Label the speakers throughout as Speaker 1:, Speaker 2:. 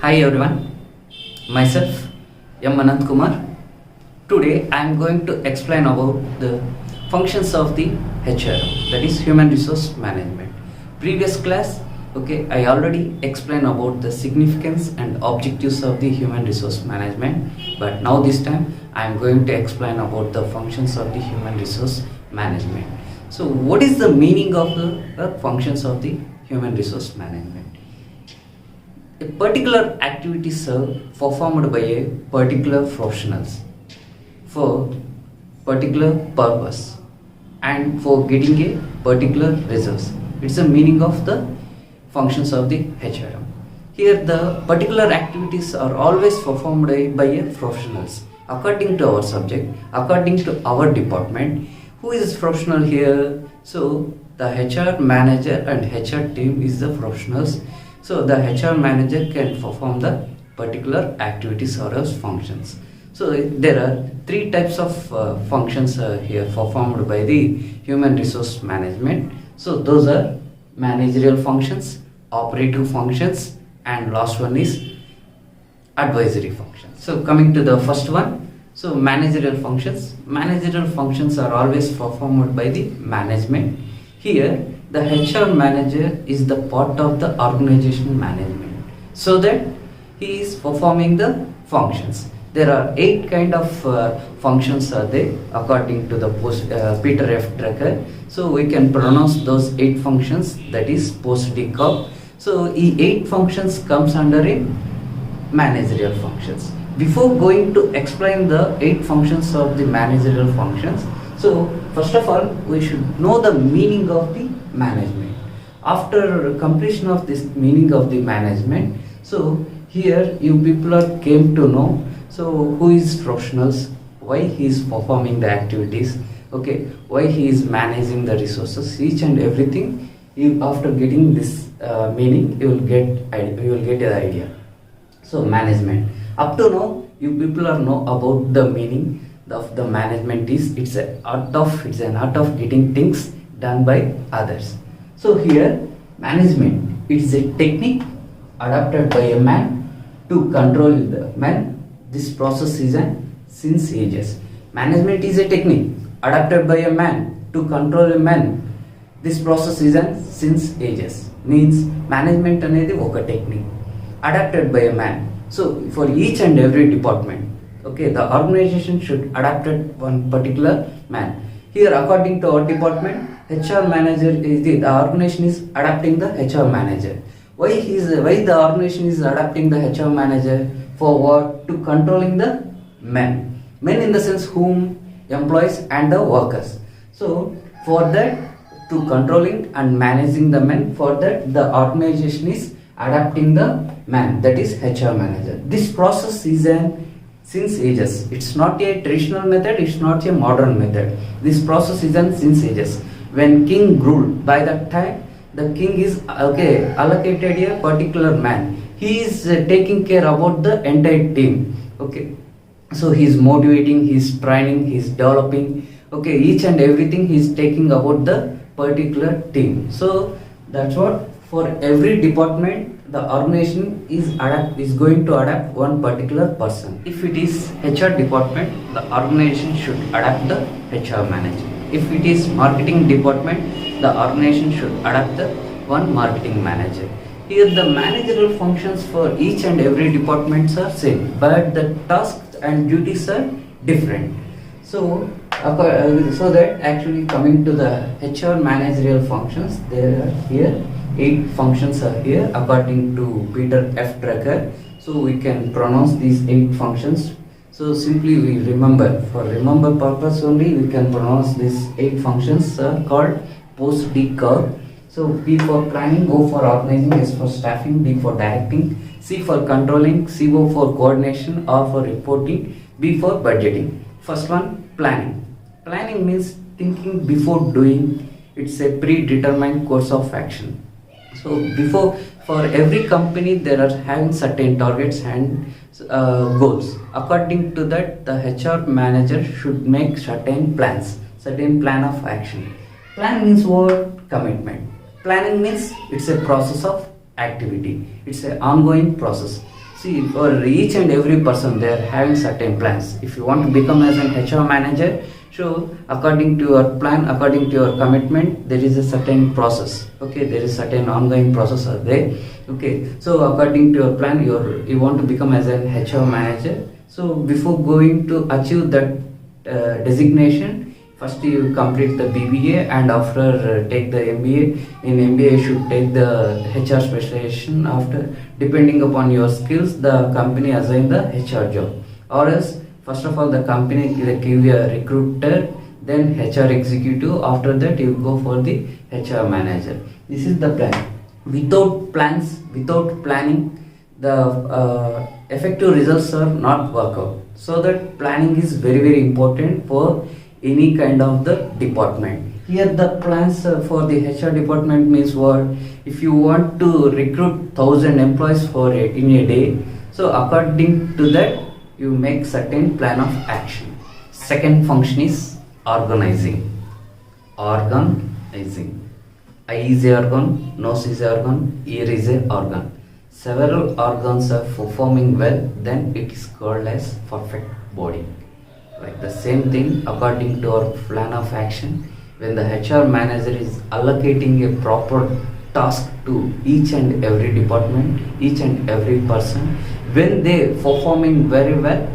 Speaker 1: Hi everyone, myself M. Anant Kumar. Today I am going to explain about the functions of the HRM, that is Human Resource Management. Previous class, I already explained about the significance and objectives of the Human Resource Management, but now this time I am going to explain about the functions of the Human Resource Management. So what is the meaning of the functions of the Human Resource Management? A particular activity is performed by a particular professionals for particular purpose and for getting a particular results. It's the meaning of the functions of the HRM. Here the particular activities are always performed by a professionals according to our subject, according to our department. Who is professional here? So the HR manager and HR team is the professionals. So the HR manager can perform the particular activities or else functions. So there are three types of functions here performed by the Human Resource Management. So those are managerial functions, operative functions, and last one is advisory functions. So coming to the first one, so managerial functions. Managerial functions are always performed by the management. Here the HR manager is the part of the organization management, so that he is performing the functions. There are 8 kind of functions are there according to the Peter F. Drucker. So we can pronounce those 8 functions, that is post-decop. So 8 functions comes under a managerial functions. Before going to explain the 8 functions of the managerial functions, so first of all we should know the meaning of the management. After completion of this meaning of the management, so here you people are came to know so who is professionals, why he is performing the activities, why he is managing the resources, each and everything. You, after getting this meaning, you will get the idea. So management, up to now you people are know about the meaning of the management is it's an art of getting things done by others. So here management, it's a technique adapted by a man to control the man. This process is since ages. Management is a technique adapted by a man to control a man. This process is since ages. Means management anedi oka technique adapted by a man. So for each and every department, the organization should adapt one particular man. Here according to our department, HR manager is the organization is adapting the HR manager. Why the organization is adapting the HR manager? For what? To controlling the men. Men in the sense whom? Employees and the workers. So for that, to controlling and managing the men, for that the organization is adapting the man, that is HR manager. This process is since ages. It's not a traditional method, it's not a modern method. This process is since ages. When king ruled, by that time the king is allocated a particular man. He is taking care about the entire team. So he is motivating, he is training, he is developing. Each and everything he is taking about the particular team. So that's what for every department the organization is going to adapt one particular person. If it is HR department, the organization should adapt the HR manager. If it is marketing department, the organization should adapt the one marketing manager. Here the managerial functions for each and every departments are same, but the tasks and duties are different. So that actually coming to the HR managerial functions, there are here 8 functions are here according to Peter F. Drucker. So we can pronounce these 8 functions. So simply we remember, for remember purpose only we can pronounce these 8 functions called post-decop. So P for planning, O for organizing, S for staffing, D for directing, C for controlling, CO for coordination, R for reporting, B for budgeting. First one, planning. Planning means thinking before doing. It's a predetermined course of action. So before, for every company there are having certain targets and goals. According to that, the HR manager should make certain plans, certain plan of action. Plan means what? Commitment. Planning means it's a process of activity. It's an ongoing process. See, for each and every person, they are having certain plans. If you want to become as an HR manager, so according to your plan, according to your commitment, there is a certain process. Okay, there is certain ongoing process are there. Okay, so according to your plan, you want to become as an HR manager. So before going to achieve that designation, first you complete the B.B.A, and after take the MBA. In MBA you should take the HR specialization. After, depending upon your skills, the company assign the HR job. Or else, first of all, the company will give you a recruiter, then HR executive. After that you go for the HR manager. This is the plan. Without plans, without planning, the effective results are not work out. So that planning is very, very important for any kind of the department. Here the plans for the HR department means what? If you want to recruit 1,000 employees for in a day, so according to that you make certain plan of action. Second function is organizing. Organizing. Eye is a organ, nose is a organ, ear is a organ. Several organs are performing well, then it is called as perfect body. Like the same thing, according to our plan of action, when the HR manager is allocating a proper task to each and every department, each and every person, when they performing very well,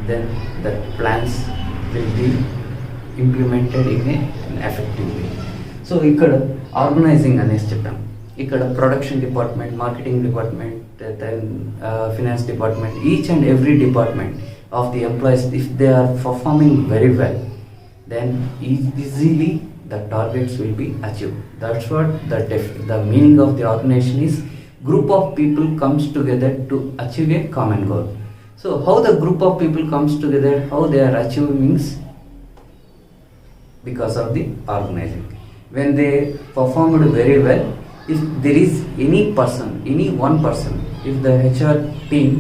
Speaker 1: then the plans will be implemented in an effective way. So ఇక్కడ organising అనేసి చెప్పాం. ఇక్కడ production department, marketing department, then finance department, each and every department of the employees, if they are performing very well, then easily the targets will be achieved. That's what the meaning of the organization is. Group of people comes together to achieve a common goal. So how the group of people comes together, how they are achieving means because of the organizing. When they performed very well, if there is any person, any one person, if the HR team,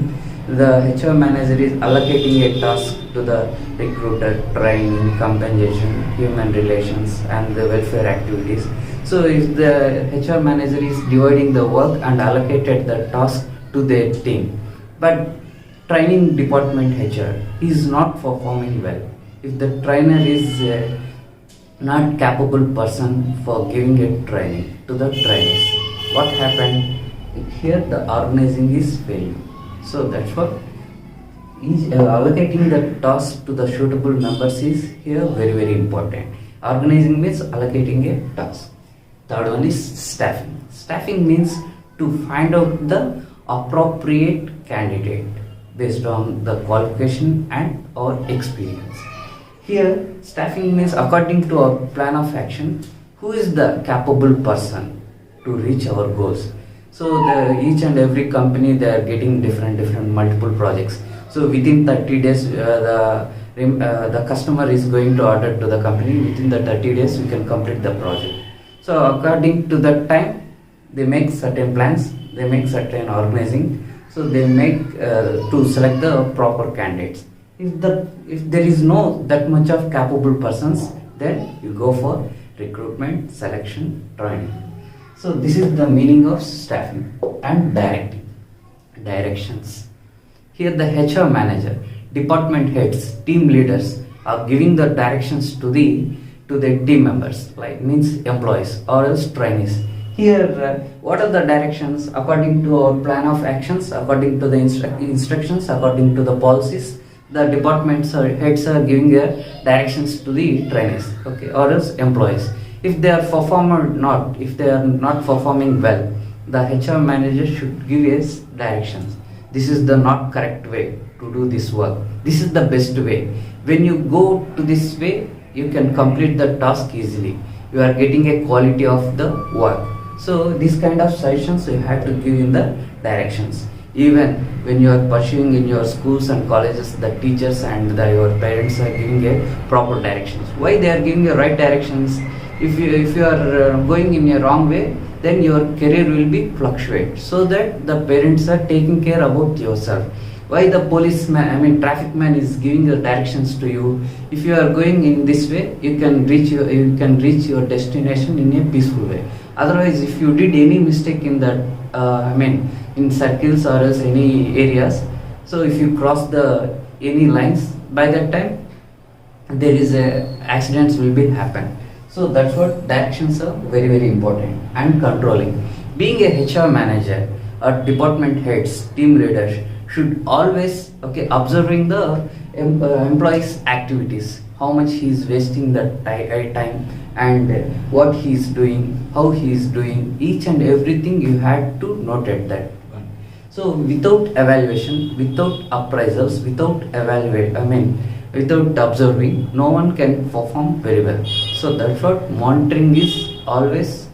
Speaker 1: the HR manager is allocating a task to the recruiter, training, compensation, human relations and the welfare activities. So if the HR manager is dividing the work and allocated the task to their team, but training department HR is not performing well, if the trainer is not capable person for giving a training to the trainees, what happened? Here the organizing is failing. So that's what allocating the task to the suitable members is here very, very important. Organizing means allocating a task. Third one is staffing. Staffing means to find out the appropriate candidate based on the qualification and or experience. Here staffing means according to our plan of action, who is the capable person to reach our goals. So each and every company, they are getting different multiple projects. So within 30 days the customer is going to order to the company. Within the 30 days we can complete the project. So according to that time they make certain plans, they make certain organizing. So they make to select the proper candidates. If there is no that much of capable persons, then you go for recruitment, selection, training. So this is the meaning of staffing. And directing. Directions. Here the HR manager, department heads, team leaders are giving the directions to the team members, like means employees or else trainees. Here what are the directions according to our plan of actions, according to the instructions, according to the policies, the departments or heads are giving directions to the trainees, okay, or else employees. If they are if they are not performing well, the HR manager should give us directions. This is the not correct way to do this work. This is the best way. When you go to this way, you can complete the task easily. You are getting a quality of the work. So these kind of suggestions you have to give in the directions. Even when you are pursuing in your schools and colleges, the teachers and your parents are giving a proper directions. Why they are giving the right directions? If you are going in a wrong way, then your career will be fluctuate. So that the parents are taking care about yourself. Why the policeman, traffic man is giving the directions to you? If you are going in this way, you can reach your destination in a peaceful way. Otherwise, if you did any mistake in that, in circles or else any areas. So if you cross the any lines, by that time there is a accidents will be happen. So that's what directions are very very important. And controlling, being a HR manager or department heads, team leaders should always observing the employees activities, how much he is wasting the time, and what he is doing, how he is doing, each and everything you had to note at that one. So without evaluation, without appraisals, without without observing, no one can perform very well. So that's what monitoring is always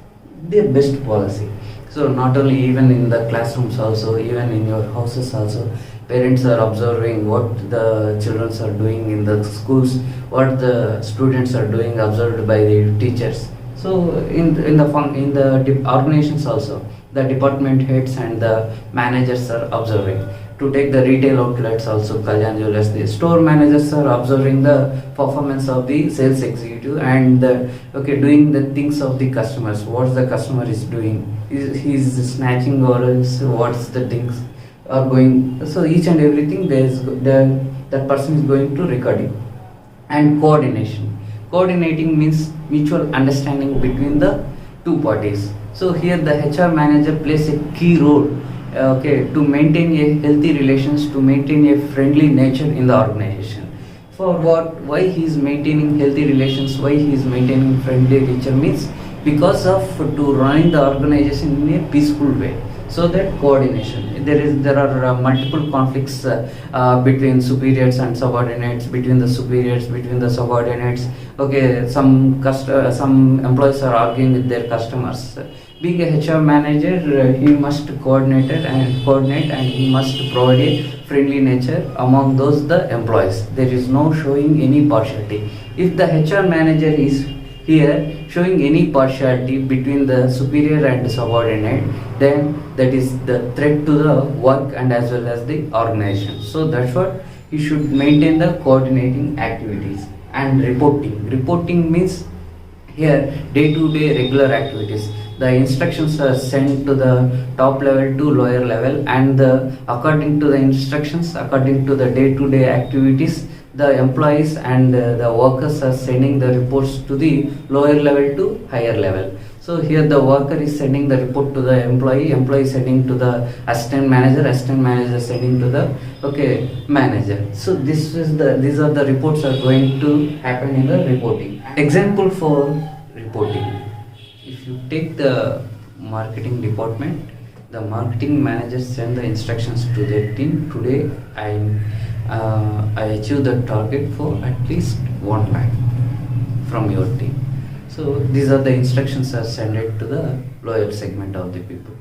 Speaker 1: the best policy. So not only even in the classrooms also, even in your houses also, parents are observing what the children are doing in the schools, what the students are doing, observed by the teachers. So in the organizations also, the department heads and the managers are observing. To take the retail outlets also, Kalyan Jewellers, the store managers are observing the performance of the sales executive and doing the things of the customers. What the customer is doing, he's snatching or else what's the things are going. So each and everything that person is going to record it. And coordinating means mutual understanding between the two parties. So here the HR manager plays a key role to maintain a healthy relations, to maintain a friendly nature in the organization. For what, why he is maintaining healthy relations, why he is maintaining friendly nature means because of to running the organization in a peaceful way. So that coordination, there are multiple conflicts between superiors and subordinates, between the superiors, between the subordinates. Some employees are arguing with their customers. Being a HR manager, he must coordinate and he must provide a friendly nature among the employees. There is no showing any partiality. If the HR manager is here showing any partiality between the superior and the subordinate, then that is the threat to the work and as well as the organization. So that's what he should maintain the coordinating activities. And reporting means here day-to-day regular activities. The instructions are sent to the top level to lower level, and according to the instructions, according to the day-to-day activities, the employees and the workers are sending the reports to the lower level to higher level. So here the worker is sending the report to the employee sending to the assistant manager sending to the manager. So these are the reports are going to happen in the reporting. Example for reporting. If you take the marketing department, the marketing managers send the instructions to their team. Today I achieve the target for at least 1 lakh from your team. So these are the instructions are sent to the lower segment of the people.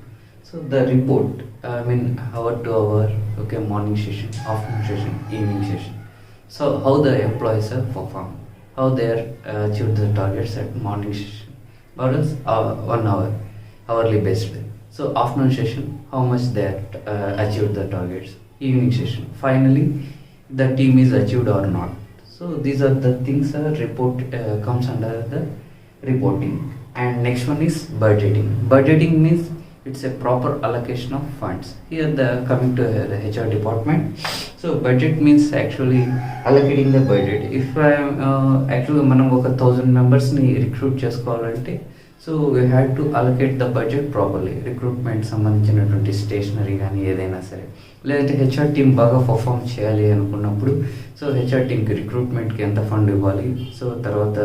Speaker 1: So the report, hour to hour, morning session, afternoon session, evening session. So how the employees have performed, how they are achieved the targets at morning session, or else 1 hour, hourly based. So afternoon session, how much they achieved the targets, evening session, finally the team is achieved or not. So these are the things report comes under the reporting. And next one is budgeting means it's a proper allocation of funds. Here coming to the HR department, so budget means actually allocating the budget. If I am actually మనం 1,000 members ని recruit చేసుకోవాలంటే, so we had to allocate the budget properly. Recruitment సంబంధించినటువంటి stationery కానీ ఏదైనా సరే, లేదంటే HR team బాగా perform చేయాలి అనుకున్నప్పుడు, సో హెచ్ఆర్ టీమ్కి రిక్రూట్మెంట్కి ఎంత ఫండ్ ఇవ్వాలి, సో తర్వాత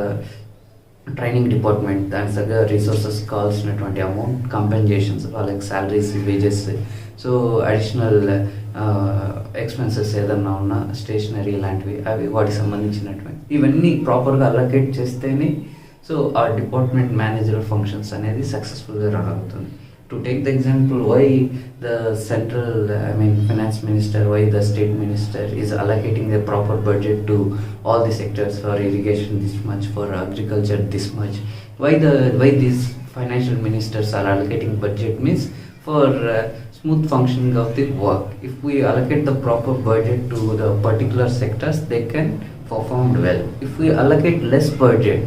Speaker 1: ట్రైనింగ్ డిపార్ట్మెంట్ దానికి తగ్గ రిసోర్సెస్ కావాల్సినటువంటి అమౌంట్, కంపెన్సేషన్స్, వాళ్ళకి salaries, wages, so additional expenses ఏదన్నా ఉన్నా స్టేషనరీ లాంటివి అవి వాటికి సంబంధించినటువంటి ఇవన్నీ ప్రాపర్గా అలొకేట్ చేస్తేనే సో ఆ డిపార్ట్మెంట్ మేనేజర్ ఫంక్షన్స్ అనేది సక్సెస్ఫుల్గా రన్ అవుతుంది. To take the example, why the central, finance minister, why the state minister is allocating the proper budget to all the sectors, for irrigation this much, for agriculture this much. Why these financial ministers are allocating budget means for smooth functioning of the work. If we allocate the proper budget to the particular sectors, they can perform well. If we allocate less budget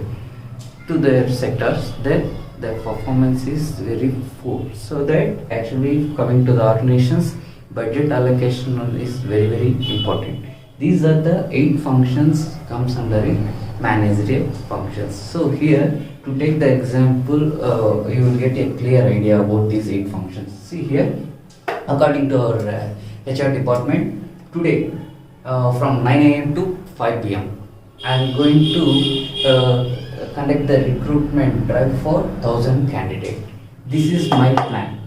Speaker 1: to their sectors, then their performance is very poor. So that actually coming to the organizations, budget allocation is very important. These are the 8 functions comes under it managerial functions. So here to take the example, you will get a clear idea about these 8 functions. See here, according to our HR department, today from 9 a.m. to 5 p.m. I am going to conduct the recruitment drive for 1000 candidates. This is my plan.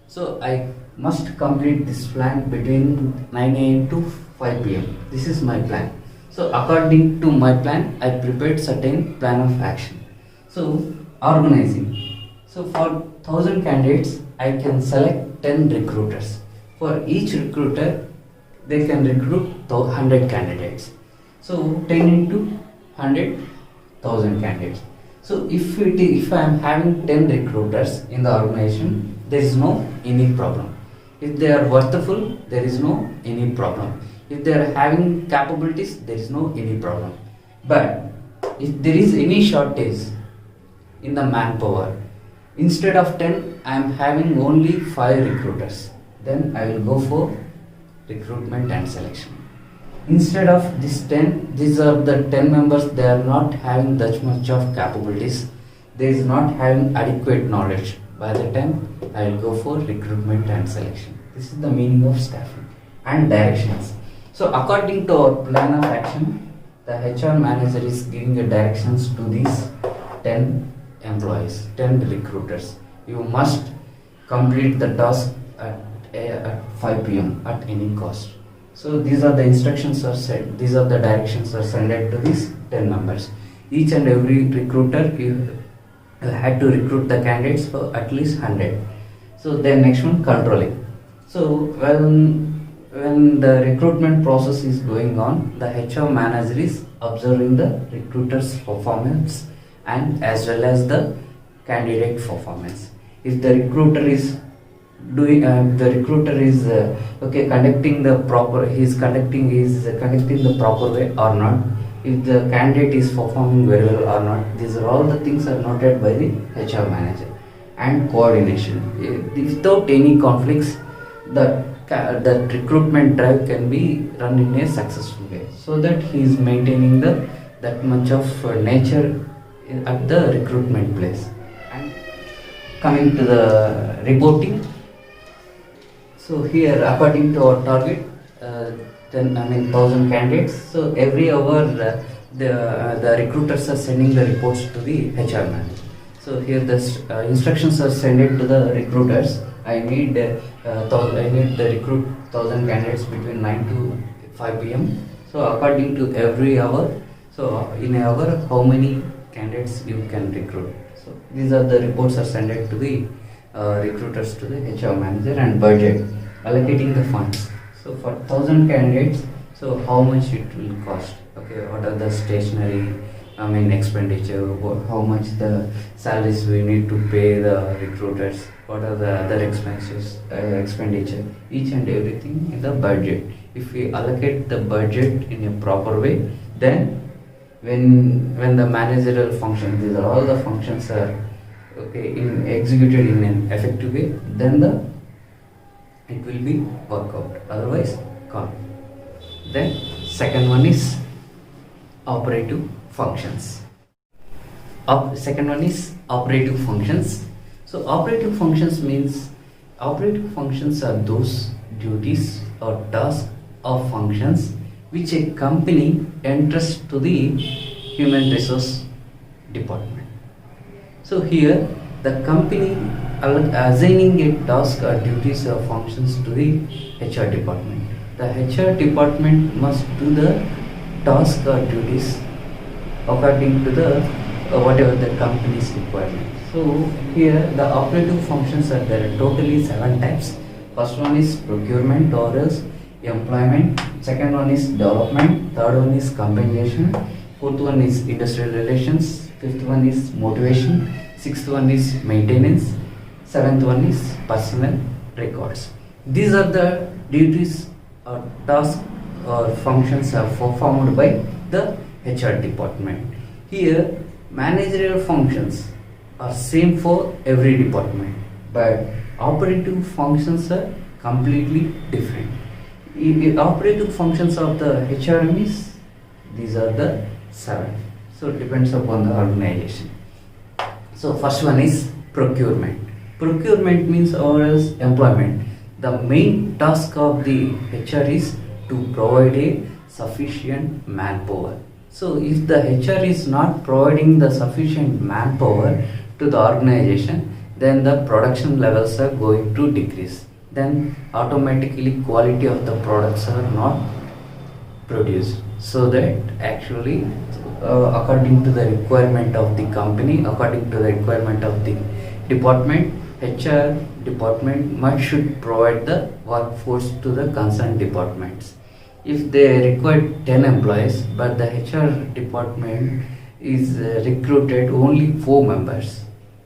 Speaker 1: So I must complete this plan between 9 a.m. to 5 p.m. This is my plan. So according to my plan, I prepared certain plan of action. So organizing. So for 1000 candidates, I can select 10 recruiters. For each recruiter, they can recruit 100 candidates. So 10 into 100, 1000 candidates. So if I am having 10 recruiters in the organization, there is no any problem. If they are worthful, there is no any problem. If they are having capabilities, there is no any problem. But if there is any shortage in the manpower, instead of 10, I am having only 5 recruiters. Then I will go for recruitment and selection. Instead of this 10, these are the 10 members, they are not having that much of capabilities. They is not having adequate knowledge. By the time, I will go for recruitment and selection. This is the meaning of staffing and directions. So according to our plan of action, the HR manager is giving the directions to these 10 employees, 10 recruiters. You must complete the task at 5 p.m. at any cost. So these are the instructions are set, these are the directions are sent to these 10 members. Each and every recruiter, you had to recruit the candidates for at least 100. So then next one, controlling. So when the recruitment process is going on, the HR manager is observing the recruiter's performance and as well as the candidate performance. If the recruiter is doing conducting the proper, conducting the proper way or not, if the candidate is performing very well or not, these are all the things are noted by the HR manager. And coordination, without any conflicts, that recruitment drive can be run in a successful way, so that he is maintaining that much of nature at the recruitment place. And coming to the reporting, so here according to our target, 1000 candidates. So every hour the recruiters are sending the reports to the HR manager. So here the instructions are sent to the recruiters. I need to recruit 1000 candidates between 9 to 5 p.m. So according to every hour, so in an hour how many candidates you can recruit. So these are the reports are sent to the recruiters to the HR manager. And budget, allocating the funds. So for 1000 candidates, so how much it will cost? Okay, what are the stationery expenditure, how much the salaries we need to pay the recruiters, what are the other expenses, expenditure, each and everything in the budget. If we allocate the budget in a proper way, then when the managerial function, these are all the functions are executed in an effective way, then it will be work out, otherwise can't. Then second one is operative functions. Second one is operative functions. So operative functions means, operative functions are those duties or tasks or functions which a company entrusts to the human resource department. So here the company assigning a task or duties or functions to the HR department. The HR department must do the task or duties according to the whatever the company's requirement. So here the operative functions are there totally 7 types. First one is procurement or else employment, second one is development, third one is compensation, fourth one is industrial relations, fifth one is motivation, sixth one is maintenance, seventh one is personnel records. These are the duties or tasks or functions are performed by the HR department. Here managerial functions, are same for every department, but operative functions are completely different. Operative functions of the HRM is, these are the 7. So it depends upon the organization. So first one is procurement. Procurement means or else employment. The main task of the HR is to provide a sufficient manpower. So if the HR is not providing the sufficient manpower to the organization, then the production levels are going to decrease. Then automatically quality of the products are not produced. So that actually according to the requirement of the company, according to the requirement of the department, HR department must should provide the workforce to the concerned departments. If they require 10 employees, but the HR department is recruited only 4 members,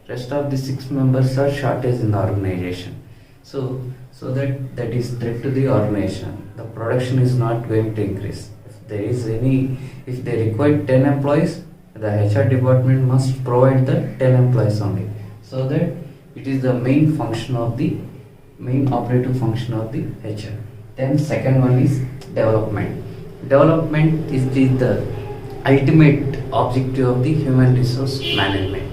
Speaker 1: rest of the 6 members are shortage in the organization. So that is threat to the organization. The production is not going to increase. If they require 10 employees, the HR department must provide the 10 employees only. So that it is the main operative function of the HR. Then second one is development. Development is the ultimate objective of the human resource management.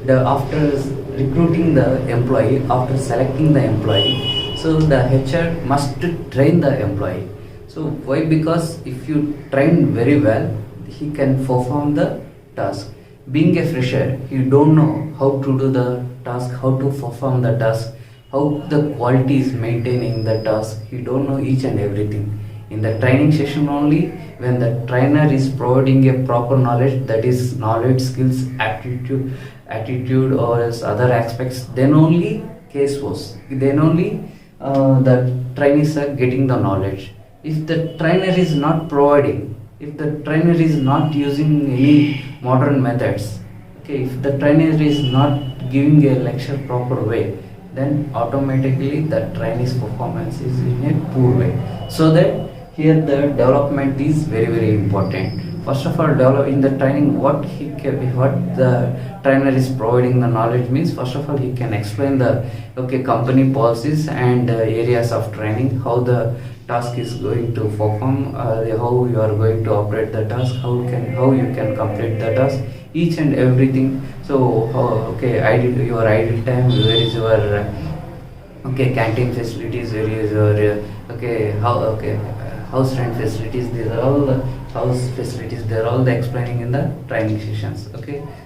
Speaker 1: After recruiting the employee, after selecting the employee, so the HR must train the employee. So why? Because if you train very well, he can perform the task. Being a fresher, you don't know how to do the task, how to perform the task, how the quality is maintaining the task. You don't know each and everything. In the training session only, when the trainer is providing a proper knowledge, that is knowledge, skills, attitude or else other aspects, then only case was. Then only the trainees are getting the knowledge. If the trainer is not providing, if the trainer is not using any modern methods, okay, if the trainer is not giving a lecture proper way, then automatically the trainee's performance is in a poor way. So that here the development is very, very important. First of all, in the training, what the trainer is providing the knowledge means, first of all he can explain the company policies and areas of training, how the task is going to perform, how you are going to operate the task, how you can complete the task, each and everything. So your idle time, where is your canteen facilities, where is your house rent facilities, these are all the house facilities, they are all the explaining in the training sessions.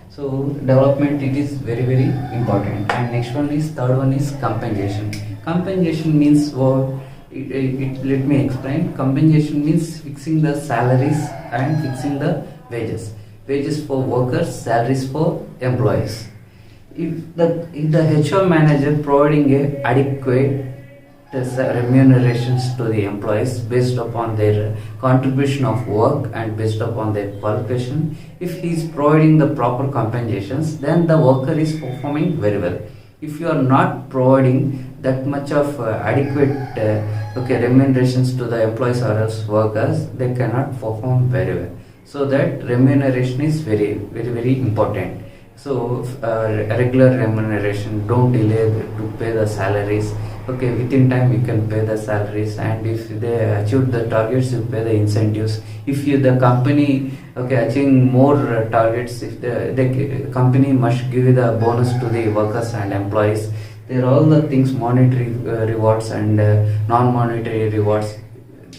Speaker 1: So development, it is very, very important. And next one is, third one is compensation. Compensation means what? Let me explain. Compensation means fixing the salaries and fixing the wages for workers, salaries for employees. If the HR manager providing a adequate remunerations to the employees based upon their contribution of work and based upon their qualification, if he is providing the proper compensations, then the worker is performing very well. If you are not providing that much of adequate remunerations to the employees or else workers, they cannot perform very well. So that remuneration is very, very, very important. So regular remuneration, don't delay to pay the salaries. Within time you can pay the salaries, and if they achieve the targets, you pay the incentives. If the company achieving more targets, if the company must give the bonus to the workers and employees. There are all the things, monetary rewards and non-monetary rewards.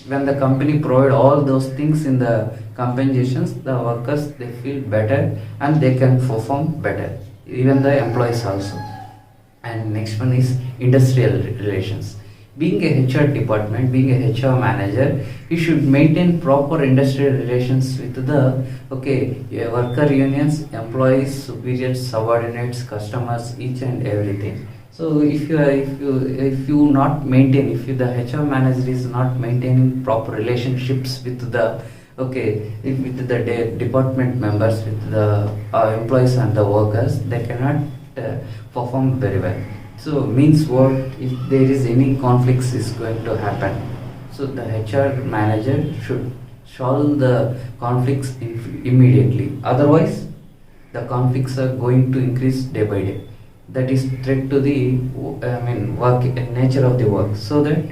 Speaker 1: When the company provide all those things in the compensations, the workers, they feel better and they can perform better, even the employees also. And next one is industrial relations. Being a HR department, being a HR manager, you should maintain proper industrial relations with the worker unions, employees, superiors, subordinates, customers, each and everything. So if the HR manager is not maintaining proper relationships with the department members, with the employees and the workers, they cannot perform very well. So means what? If there is any conflicts is going to happen, so the HR manager should solve the conflicts immediately. Otherwise, the conflicts are going to increase day by day. That is threat to the work nature of the work. So that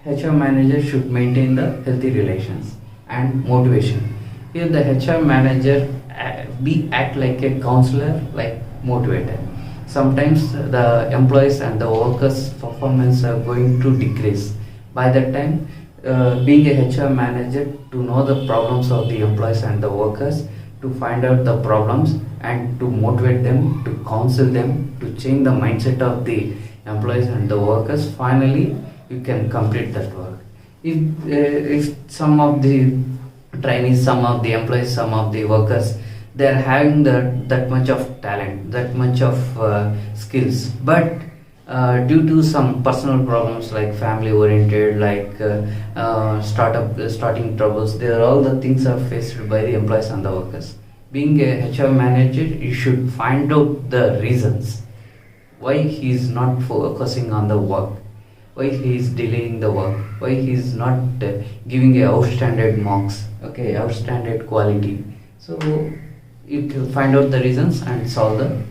Speaker 1: HR manager should maintain the healthy relations and motivation. Here the HR manager be act like a counselor, like motivator. Sometimes the employees and the workers performance are going to decrease. By that time, being a HR manager, to know the problems of the employees and the workers, to find out the problems and to motivate them, to counsel them, to change the mindset of the employees and the workers, finally you can complete that work. If some of the trainees, some of the employees, some of the workers, they are having that much of talent, that much of skills, but due to some personal problems like family oriented, like starting troubles, they are all the things are faced by the employees and the workers. Being a HR manager, you should find out the reasons why he is not focusing on the work, why he is delaying the work, why he is not giving a outstanding marks, okay, outstanding quality. So you can find out the reasons and solve the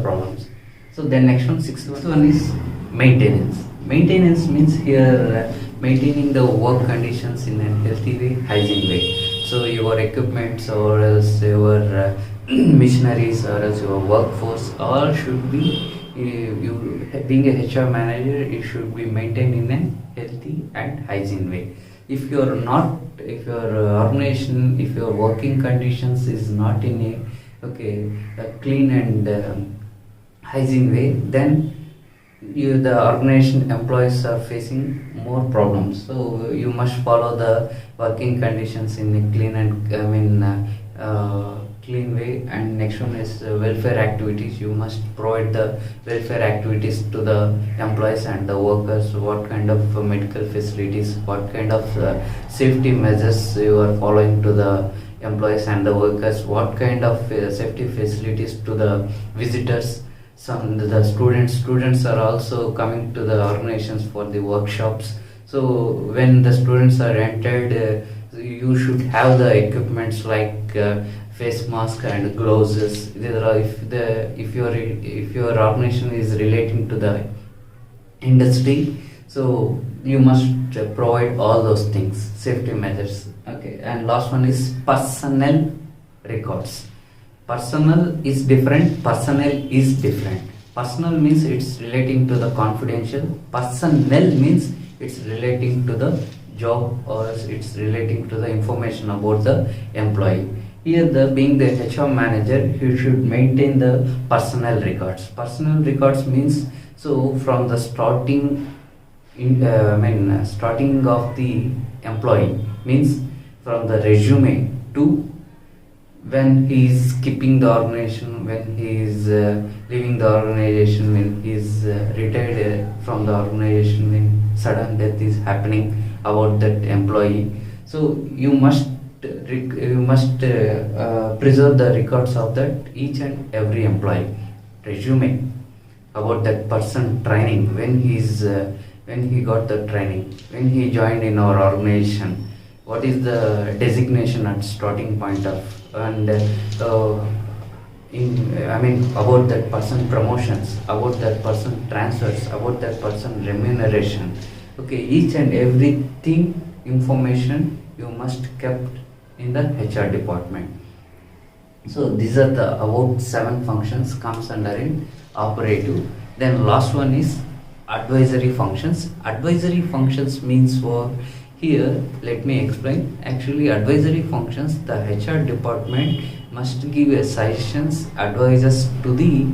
Speaker 1: problems. So then next one, sixth one is maintenance. Maintenance means here maintaining the work conditions in a healthy way, hygiene way. So your equipments or else your machineries or else your workforce all should be, you being a HR manager, it should be maintained in a healthy and hygiene way. If your organization, if your working conditions is not in a clean and hygiene way, then the organization employees are facing more problems. So you must follow the working conditions in a clean and clean way. And next one is welfare activities. You must provide the welfare activities to the employees and the workers. What kind of medical facilities, what kind of safety measures you are following to the employees and the workers, what kind of safety facilities to the visitors. The students are also coming to the organizations for the workshops. So when the students are entered, you should have the equipments like face mask and gloves. If your organization is relating to the industry, so you must provide all those things, safety measures. Okay, and last one is personnel records. Personnel is different, personnel is different. Personal means it's relating to the confidential. Personnel means it's relating to the job or it's relating to the information about the employee. Here, being the HR manager, you should maintain the personnel records. Personnel records means, so from the starting of the employee, means from the resume to when he is skipping the organization, when he is leaving the organization, when he is retired from the organization, when sudden death is happening about that employee. So you must preserve the records of that each and every employee. Resume about that person, training, when he got the training, when he joined in our organization, what is the designation at starting point of, and about that person promotions, about that person transfers, about that person remuneration. Okay, each and everything information you must kept in the HR department. So these are the about 7 functions comes under in operative. Then last one is advisory functions. Advisory functions means for, here let me explain. Actually, advisory functions, the HR department must give a suggestions, advices to the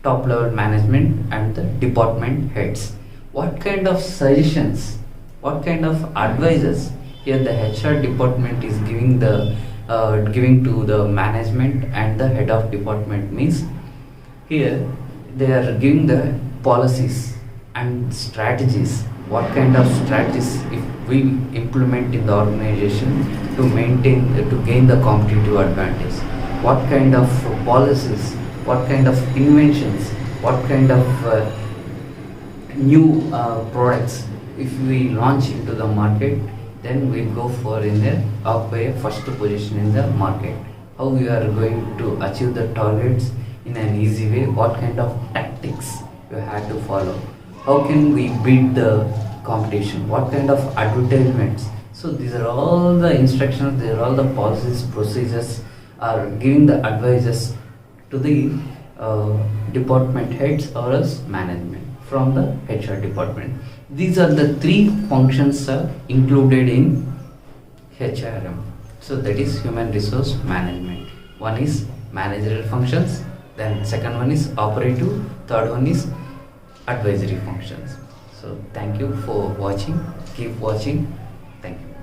Speaker 1: top level management and the department heads. What kind of suggestions, what kind of advices here the HR department is giving to the management and the head of department, means here they are giving the policies and strategies. What kind of strategies if we implement in the organization to gain the competitive advantage? What kind of policies, what kind of inventions, what kind of new products if we launch into the market, then we'll go for in the occupy first position in the market. How we are going to achieve the targets in an easy way, what kind of tactics you have to follow, how can we beat the competition, what kind of advertisements. So these are all the instructions, these are all the policies, procedures are giving the advices to the department heads or as management from the HR department. These are the three functions included in HRM. So that is human resource management. One is managerial functions, then second one is operative, third one is advisory functions. So thank you for watching. Keep watching. Thank you.